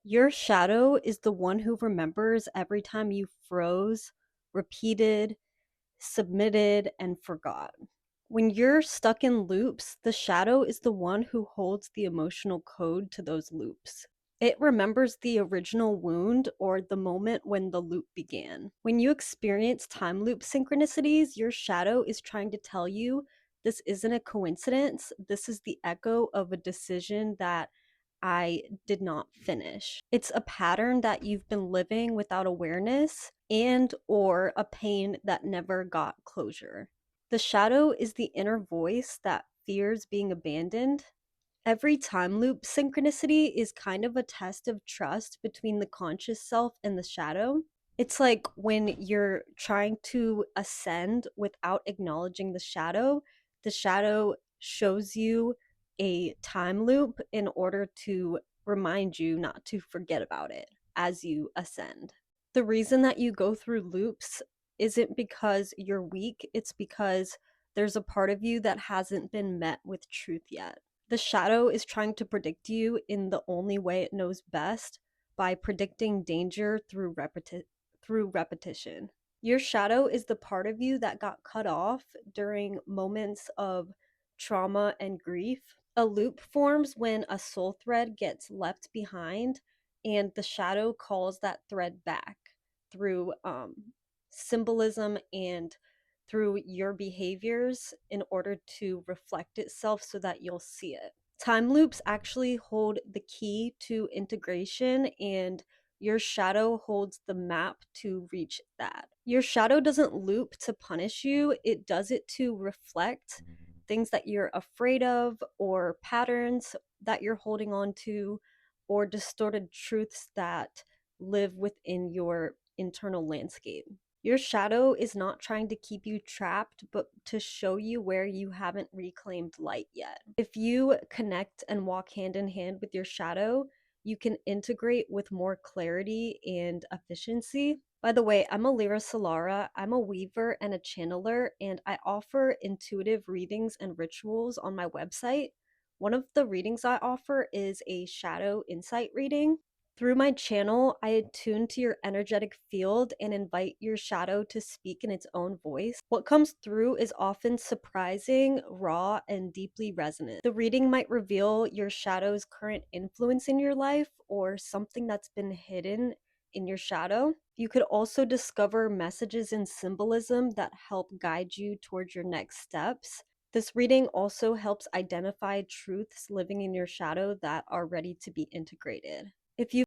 Your shadow is the one who remembers every time you froze, repeated, submitted, and forgot. When you're stuck in loops, the shadow is the one who holds the emotional code to those loops. It remembers the original wound or the moment when the loop began. When you experience time loop synchronicities, your shadow is trying to tell you this isn't a coincidence. This is the echo of a decision that I did not finish. It's a pattern that you've been living without awareness and or a pain that never got closure. The shadow is the inner voice that fears being abandoned. Every time loop synchronicity is kind of a test of trust between the conscious self and the shadow. It's like when you're trying to ascend without acknowledging the shadow shows you a time loop in order to remind you not to forget about it as you ascend. The reason that you go through loops isn't because you're weak, it's because there's a part of you that hasn't been met with truth yet. The shadow is trying to predict you in the only way it knows best, by predicting danger through repetition. Your shadow is the part of you that got cut off during moments of trauma and grief. A loop forms when a soul thread gets left behind, and the shadow calls that thread back through symbolism and through your behaviors in order to reflect itself so that you'll see it. Time loops actually hold the key to integration, and your shadow holds the map to reach that. Your shadow doesn't loop to punish you, it does it to reflect things that you're afraid of, or patterns that you're holding on to, or distorted truths that live within your internal landscape. Your shadow is not trying to keep you trapped, but to show you where you haven't reclaimed light yet. If you connect and walk hand in hand with your shadow, you can integrate with more clarity and efficiency. By the way, I'm Alira Solara. I'm a weaver and a channeler, and I offer intuitive readings and rituals on my website. One of the readings I offer is a shadow insight reading. Through my channel, I attune to your energetic field and invite your shadow to speak in its own voice. What comes through is often surprising, raw, and deeply resonant. The reading might reveal your shadow's current influence in your life or something that's been hidden in your shadow. You could also discover messages and symbolism that help guide you towards your next steps. This reading also helps identify truths living in your shadow that are ready to be integrated. If you